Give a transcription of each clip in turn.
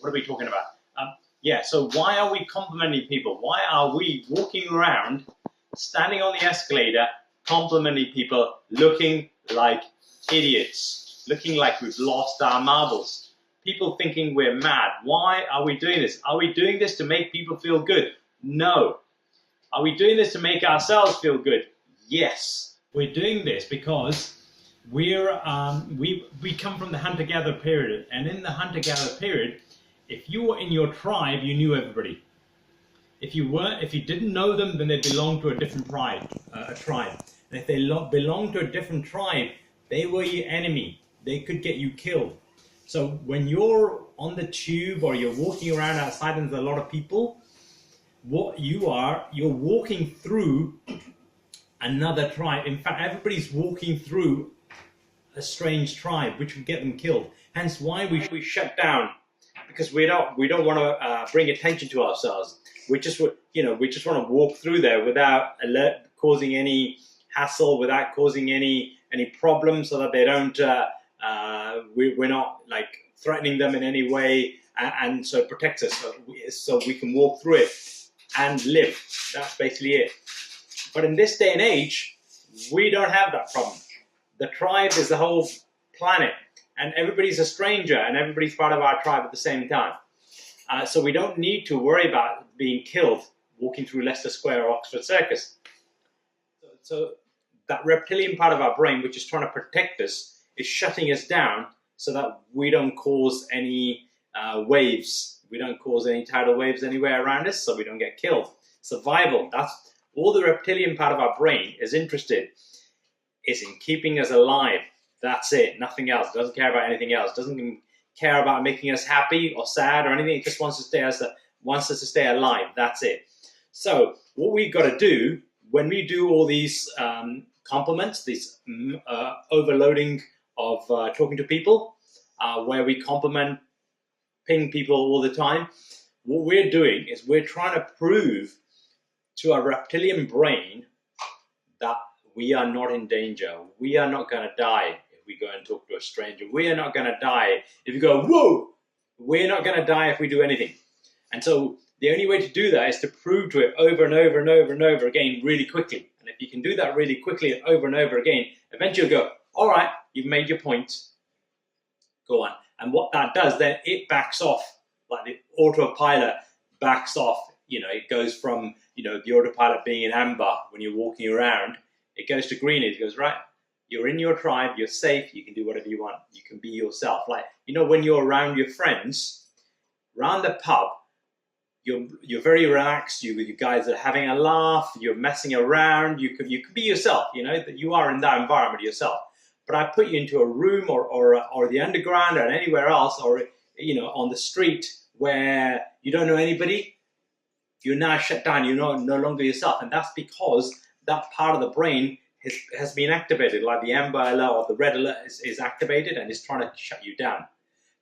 what are we talking about? Yeah, so why are we complimenting people? Why are we walking around, standing on the escalator, complimenting people, looking like idiots, looking like we've lost our marbles? People thinking we're mad. Why are we doing this? Are we doing this to make people feel good? No. Are we doing this to make ourselves feel good? Yes. We're doing this because we come from the hunter-gatherer period, and in the hunter-gatherer period, if you were in your tribe, you knew everybody. If you didn't know them, then they belonged to a different tribe. And if they belonged to a different tribe, they were your enemy. They could get you killed. So when you're on the tube or you're walking around outside and there's a lot of people, you're walking through another tribe. In fact, everybody's walking through a strange tribe, which would get them killed. Hence why we shut down, because we don't want to bring attention to ourselves. We just want to walk through there without causing any hassle, without causing any problems, so that they don't. We're not like threatening them in any way, and so it protects us, so we can walk through it and live. That's basically it. But in this day and age, we don't have that problem. The tribe is the whole planet, and everybody's a stranger, and everybody's part of our tribe at the same time. So we don't need to worry about being killed walking through Leicester Square or Oxford Circus. So that reptilian part of our brain, which is trying to protect us, is shutting us down so that we don't cause any waves. We don't cause any tidal waves anywhere around us, so we don't get killed. Survival, that's all the reptilian part of our brain is interested is in keeping us alive. That's it, nothing else. It doesn't care about anything else. It doesn't care about making us happy or sad or anything. It just wants us to stay alive. That's it. So what we've got to do when we do all these compliments, this overloading of talking to people, where we ping people all the time, what we're doing is we're trying to prove to our reptilian brain that we are not in danger. We are not going to die if we go and talk to a stranger. We are not going to die if you go, whoa! We're not going to die if we do anything. And so the only way to do that is to prove to it over and over and over and over again really quickly. And if you can do that really quickly and over again, eventually you'll go, all right, you've made your point. Go on. And what that does, then it backs off, like the autopilot backs off. It goes from, the autopilot being in amber when you're walking around, it goes to green. It goes, right, you're in your tribe, you're safe, you can do whatever you want, you can be yourself. Like, when you're around your friends, around the pub, you're very relaxed, you guys are having a laugh, you're messing around, you can be yourself, that you are in that environment yourself. But I put you into a room or the underground or anywhere else, or on the street where you don't know anybody, you're now shut down, you're no longer yourself. And that's because that part of the brain has been activated, like the amber alert or the red alert is activated and is trying to shut you down.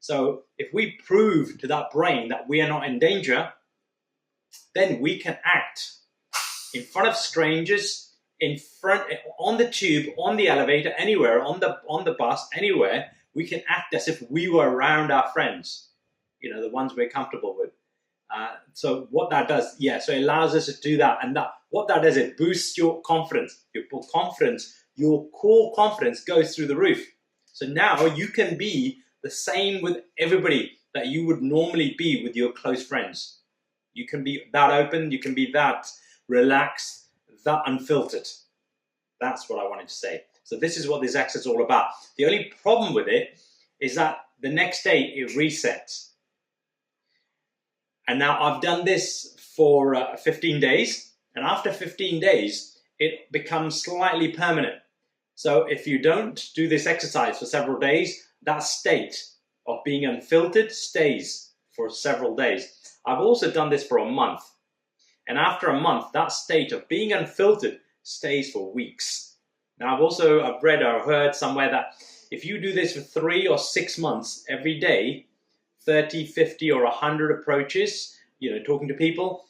So if we prove to that brain that we are not in danger, then we can act in front of strangers, on the tube, on the elevator, anywhere, on the bus, anywhere. We can act as if we were around our friends, the ones we're comfortable with. So what that does, so it allows us to do that, and what that does, it boosts your confidence. Your core confidence goes through the roof. So now you can be the same with everybody that you would normally be with your close friends. You can be that open, you can be that relaxed, that unfiltered. That's what I wanted to say. So this is what this exercise is all about. The only problem with it is that the next day it resets. And now I've done this for 15 days, and after 15 days, it becomes slightly permanent. So if you don't do this exercise for several days, that state of being unfiltered stays for several days. I've also done this for a month. And after a month, that state of being unfiltered stays for weeks. Now, I've read or heard somewhere that if you do this for 3 or 6 months every day, 30, 50, or 100 approaches, talking to people,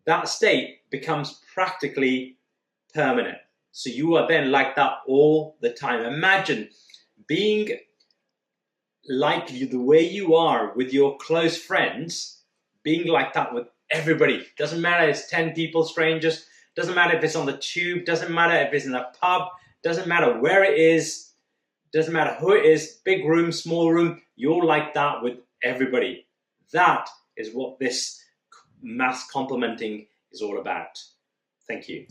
that state becomes practically permanent. So you are then like that all the time. Imagine being like you, the way you are with your close friends, being like that with everybody. Doesn't matter if it's 10 people, strangers. Doesn't matter if it's on the tube. Doesn't matter if it's in a pub. Doesn't matter where it is. Doesn't matter who it is. Big room, small room. You're like that with everybody. That is what this mass complimenting is all about. Thank you.